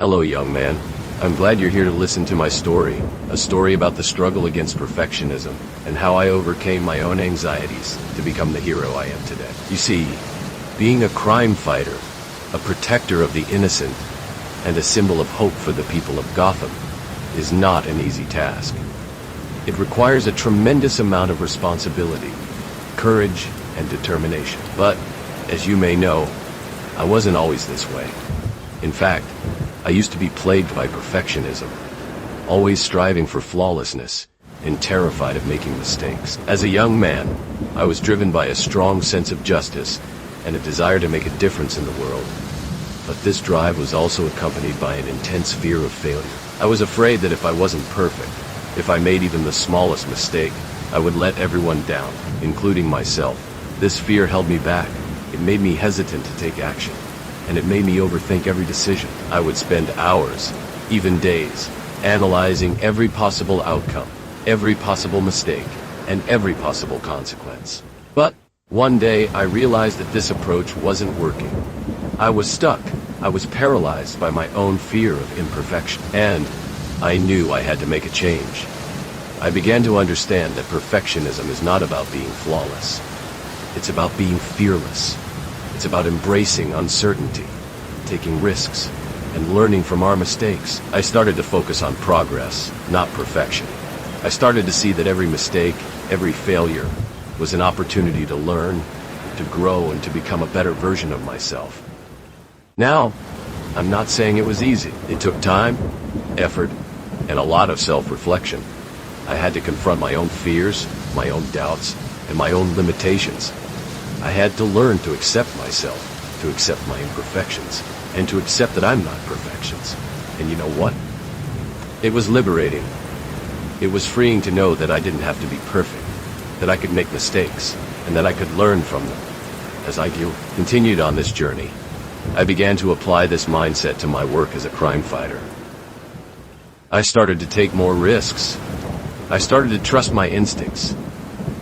Hello, young man. I'm glad you're here to listen to my story, a story about the struggle against perfectionism and how I overcame my own anxieties to become the hero I am today. You see, being a crime fighter, a protector of the innocent, and a symbol of hope for the people of Gotham is not an easy task. It requires a tremendous amount of responsibility, courage, and determination. But, as you may know, I wasn't always this way. In fact, I used to be plagued by perfectionism, always striving for flawlessness and terrified of making mistakes. As a young man, I was driven by a strong sense of justice and a desire to make a difference in the world. But this drive was also accompanied by an intense fear of failure. I was afraid that if I wasn't perfect, if I made even the smallest mistake, I would let everyone down, including myself. This fear held me back. It made me hesitant to take action, and it made me overthink every decision. I would spend hours, even days, analyzing every possible outcome, every possible mistake, and every possible consequence. But one day I realized that this approach wasn't working. I was stuck. I was paralyzed by my own fear of imperfection, and I knew I had to make a change. I began to understand that perfectionism is not about being flawless. It's about being fearless. It's about embracing uncertainty, taking risks, and learning from our mistakes. I started to focus on progress, not perfection. I started to see that every mistake, every failure, was an opportunity to learn, to grow, and to become a better version of myself. Now, I'm not saying it was easy. It took time, effort, and a lot of self-reflection. I had to confront my own fears, my own doubts, and my own limitations. I had to learn to accept myself, to accept my imperfections, and to accept that I'm not perfections. And you know what? It was liberating. It was freeing to know that I didn't have to be perfect, that I could make mistakes, and that I could learn from them. As I continued on this journey, I began to apply this mindset to my work as a crime fighter. I started to take more risks. I started to trust my instincts.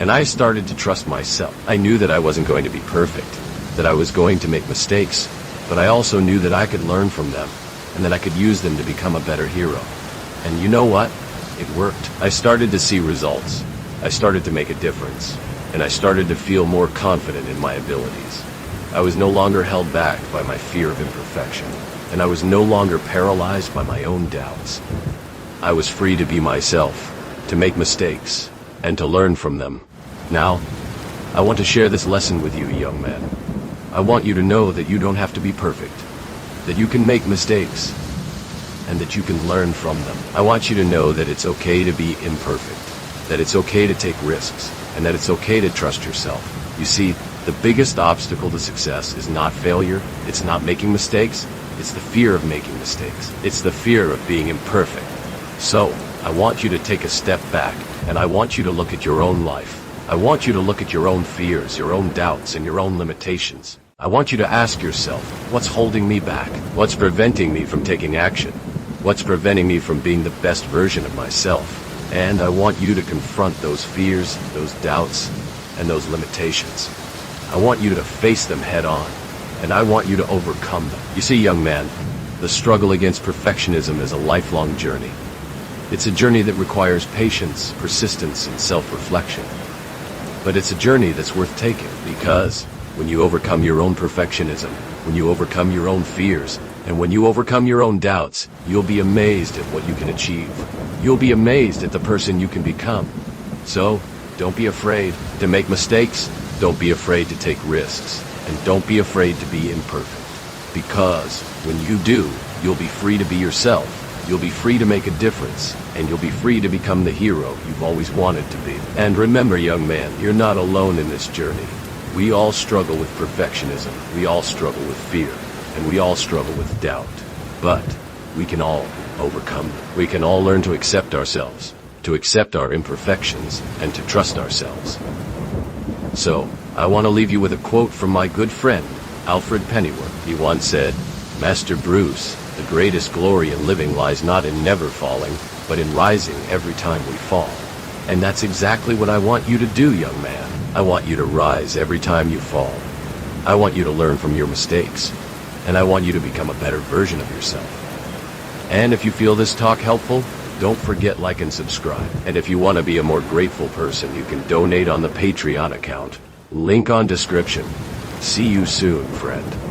And I started to trust myself. I knew that I wasn't going to be perfect, that I was going to make mistakes, but I also knew that I could learn from them, and that I could use them to become a better hero. And you know what? It worked. I started to see results. I started to make a difference, and I started to feel more confident in my abilities. I was no longer held back by my fear of imperfection, and I was no longer paralyzed by my own doubts. I was free to be myself, to make mistakes, and to learn from them. Now, I want to share this lesson with you, young man. I want you to know that you don't have to be perfect, that you can make mistakes, and that you can learn from them. I want you to know that it's okay to be imperfect, that it's okay to take risks, and that it's okay to trust yourself. You see, the biggest obstacle to success is not failure, it's not making mistakes, it's the fear of making mistakes. It's the fear of being imperfect. So, I want you to take a step back, and I want you to look at your own life. I want you to look at your own fears, your own doubts, and your own limitations. I want you to ask yourself, what's holding me back? What's preventing me from taking action? What's preventing me from being the best version of myself? And I want you to confront those fears, those doubts, and those limitations. I want you to face them head on, and I want you to overcome them. You see, young man, the struggle against perfectionism is a lifelong journey. It's a journey that requires patience, persistence, and self-reflection. But it's a journey that's worth taking, because when you overcome your own perfectionism, when you overcome your own fears, and when you overcome your own doubts, you'll be amazed at what you can achieve. You'll be amazed at the person you can become. So, don't be afraid to make mistakes, don't be afraid to take risks, and don't be afraid to be imperfect. Because when you do, you'll be free to be yourself. You'll be free to make a difference, and you'll be free to become the hero you've always wanted to be. And remember, young man, you're not alone in this journey. We all struggle with perfectionism, we all struggle with fear, and we all struggle with doubt. But we can all overcome them. We can all learn to accept ourselves, to accept our imperfections, and to trust ourselves. So, I want to leave you with a quote from my good friend, Alfred Pennyworth. He once said, "Master Bruce, the greatest glory in living lies not in never falling, but in rising every time we fall." And that's exactly what I want you to do, young man. I want you to rise every time you fall. I want you to learn from your mistakes, and I want you to become a better version of yourself. And if you feel this talk helpful, don't forget like and subscribe. And if you want to be a more grateful person, you can donate on the Patreon account. Link on description. See you soon, friend.